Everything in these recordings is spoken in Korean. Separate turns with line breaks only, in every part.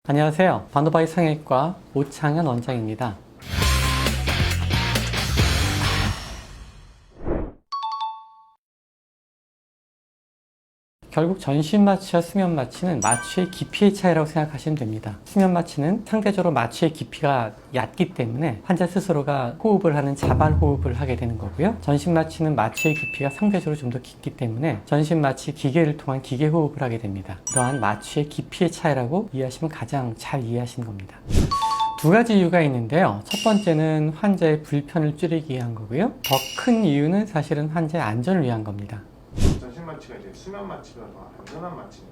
안녕하세요. 반도바이 성형외과 오창현 원장입니다. 결국 전신 마취와 수면 마취는 마취의 깊이의 차이라고 생각하시면 됩니다. 수면 마취는 상대적으로 마취의 깊이가 얕기 때문에 환자 스스로가 호흡을 하는 자발 호흡을 하게 되는 거고요. 전신 마취는 마취의 깊이가 상대적으로 좀 더 깊기 때문에 전신 마취 기계를 통한 기계 호흡을 하게 됩니다. 이러한 마취의 깊이의 차이라고 이해하시면 가장 잘 이해하시는 겁니다. 두 가지 이유가 있는데요. 첫 번째는 환자의 불편을 줄이기 위한 거고요. 더 큰 이유는 사실은 환자의 안전을 위한 겁니다.
전신 마취가 이제 수면 마취보다 더 안전한 마취예요.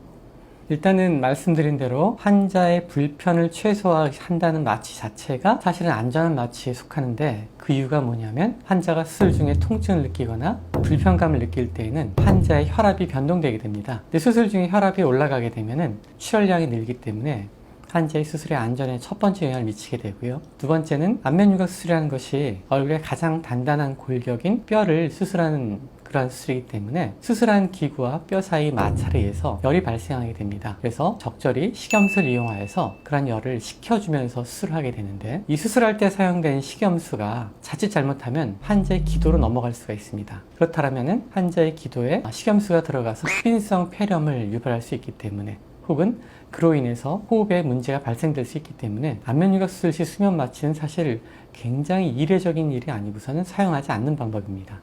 일단은 말씀드린 대로 환자의 불편을 최소화한다는 마취 자체가 사실은 안전한 마취에 속하는데, 그 이유가 뭐냐면 환자가 수술 중에 통증을 느끼거나 불편감을 느낄 때에는 환자의 혈압이 변동되게 됩니다. 근데 수술 중에 혈압이 올라가게 되면은 출혈량이 늘기 때문에 환자의 수술의 안전에 첫 번째 영향을 미치게 되고요. 두 번째는 안면유각 수술이라는 것이 얼굴의 가장 단단한 골격인 뼈를 수술하는 그러한 수술이기 때문에 수술한 기구와 뼈 사이 마찰에 의해서 열이 발생하게 됩니다. 그래서 적절히 식염수를 이용하여서 그런 열을 식혀주면서 수술을 하게 되는데, 이 수술할 때 사용된 식염수가 자칫 잘못하면 환자의 기도로 넘어갈 수가 있습니다. 그렇다면 환자의 기도에 식염수가 들어가서 흡인성 폐렴을 유발할 수 있기 때문에, 혹은 그로 인해서 호흡에 문제가 발생될 수 있기 때문에 안면유각 수술 시 수면 마취는 사실 굉장히 이례적인 일이 아니고서는 사용하지 않는 방법입니다.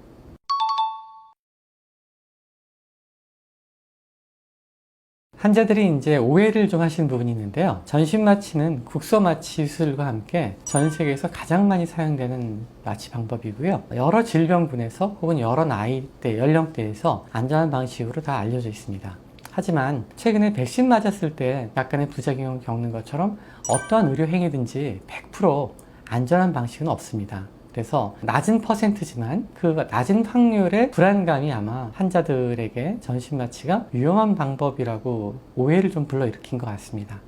환자들이 이제 오해를 좀 하시는 부분이 있는데요. 전신 마취는 국소 마취 수술과 함께 전 세계에서 가장 많이 사용되는 마취 방법이고요. 여러 질병군에서 혹은 여러 나이대, 연령대에서 안전한 방식으로 다 알려져 있습니다. 하지만 최근에 백신 맞았을 때 약간의 부작용을 겪는 것처럼 어떠한 의료 행위든지 100% 안전한 방식은 없습니다. 그래서 낮은 퍼센트지만 그 낮은 확률의 불안감이 아마 환자들에게 전신 마취가 위험한 방법이라고 오해를 좀 불러일으킨 것 같습니다.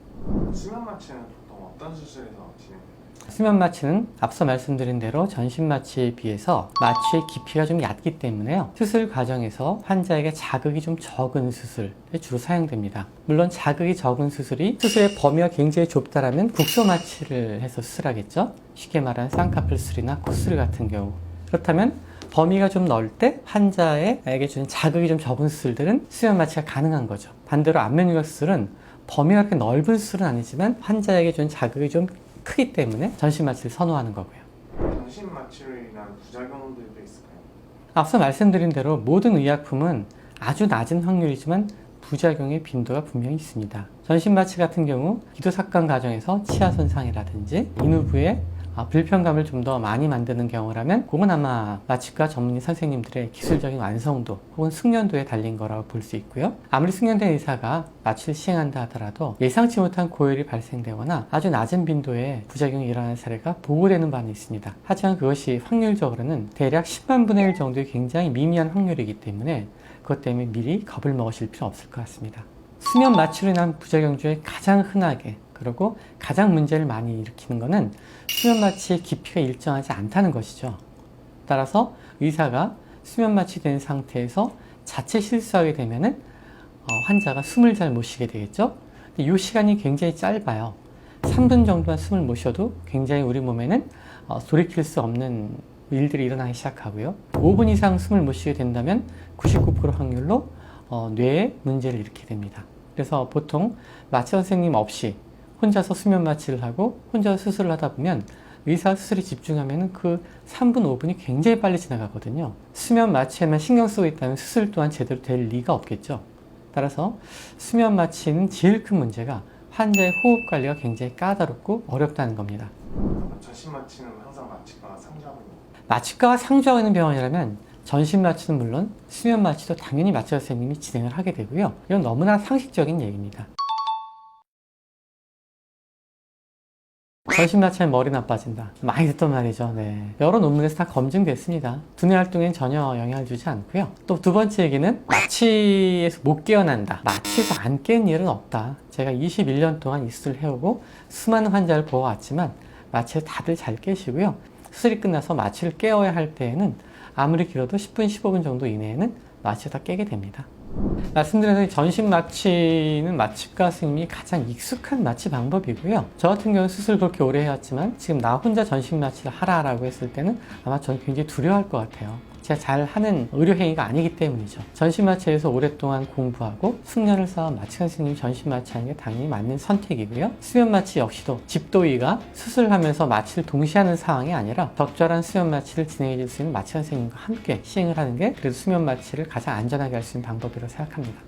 수면 마취는 보통 어떤 수술에서 진행돼요?
수면 마취는 앞서 말씀드린 대로 전신 마취에 비해서 마취의 깊이가 좀 얕기 때문에요. 수술 과정에서 환자에게 자극이 좀 적은 수술에 주로 사용됩니다. 물론 자극이 적은 수술이 수술의 범위가 굉장히 좁다라면 국소 마취를 해서 수술하겠죠. 쉽게 말하는 쌍꺼풀 수술이나 코수술 같은 경우. 그렇다면 범위가 좀 넓을 때 환자에게 주는 자극이 좀 적은 수술들은 수면 마취가 가능한 거죠. 반대로 안면유각 수술은 범위가 그렇게 넓은 수술은 아니지만 환자에게 주는 자극이 좀 크기 때문에 전신 마취를 선호하는 거고요.
전신 마취로 인한 부작용들도 있을까요?
앞서 말씀드린 대로 모든 의약품은 아주 낮은 확률이지만 부작용의 빈도가 분명히 있습니다. 전신 마취 같은 경우 기도 삭감 과정에서 치아 손상이라든지 인후 부에 불편감을 좀 더 많이 만드는 경우라면 그건 아마 마취과 전문의 선생님들의 기술적인 완성도 혹은 숙련도에 달린 거라고 볼 수 있고요. 아무리 숙련된 의사가 마취를 시행한다 하더라도 예상치 못한 고열이 발생되거나 아주 낮은 빈도의 부작용이 일어나는 사례가 보고되는 바는 있습니다. 하지만 그것이 확률적으로는 대략 10만 분의 1 정도의 굉장히 미미한 확률이기 때문에 그것 때문에 미리 겁을 먹으실 필요 없을 것 같습니다. 수면 마취로 인한 부작용 중에 가장 흔하게 그리고 가장 문제를 많이 일으키는 것은 수면 마취의 깊이가 일정하지 않다는 것이죠. 따라서 의사가 수면 마취된 상태에서 자체 실수하게 되면은 환자가 숨을 잘 못 쉬게 되겠죠. 이 시간이 굉장히 짧아요. 3분 정도만 숨을 못 쉬어도 굉장히 우리 몸에는 돌이킬 수 없는 일들이 일어나기 시작하고요. 5분 이상 숨을 못 쉬게 된다면 99% 확률로 뇌에 문제를 일으키게 됩니다. 그래서 보통 마취 선생님 없이 혼자서 수면 마취를 하고 혼자서 수술을 하다 보면 의사 수술에 집중하면 그 3분, 5분이 굉장히 빨리 지나가거든요. 수면 마취에만 신경 쓰고 있다면 수술 또한 제대로 될 리가 없겠죠. 따라서 수면 마취는 제일 큰 문제가 환자의 호흡 관리가 굉장히 까다롭고 어렵다는 겁니다.
전신 마취는 항상 마취과가 상주하고 있는 거예요?
마취과가 상주하고 있는 병원이라면 전신 마취는 물론 수면 마취도 당연히 마취 선생님이 진행을 하게 되고요. 이건 너무나 상식적인 얘기입니다. 전신 마취하면 머리 나빠진다. 많이 듣던 말이죠. 네. 여러 논문에서 다 검증됐습니다. 두뇌 활동엔 전혀 영향을 주지 않고요. 또 두 번째 얘기는 마취에서 못 깨어난다. 마취에서 안 깬 일은 없다. 제가 21년 동안 이 수술을 해오고 수많은 환자를 보아왔지만 마취에서 다들 잘 깨시고요. 수술이 끝나서 마취를 깨어야 할 때에는 아무리 길어도 10분, 15분 정도 이내에는 마취에서 다 깨게 됩니다. 말씀드린 대로 전신 마취는 마취과 선생님이 가장 익숙한 마취 방법이고요. 저 같은 경우는 수술 그렇게 오래 해왔지만 지금 나 혼자 전신 마취를 하라라고 했을 때는 아마 저는 굉장히 두려워할 것 같아요. 제가 잘하는 의료행위가 아니기 때문이죠. 전신마취에서 오랫동안 공부하고 숙련을 쌓은 마취 선생님이 전신마취하는 게 당연히 맞는 선택이고요. 수면마취 역시도 집도의가 수술하면서 마취를 동시에 하는 상황이 아니라 적절한 수면마취를 진행해 줄 수 있는 마취 선생님과 함께 시행을 하는 게 그래도 수면마취를 가장 안전하게 할 수 있는 방법이라고 생각합니다.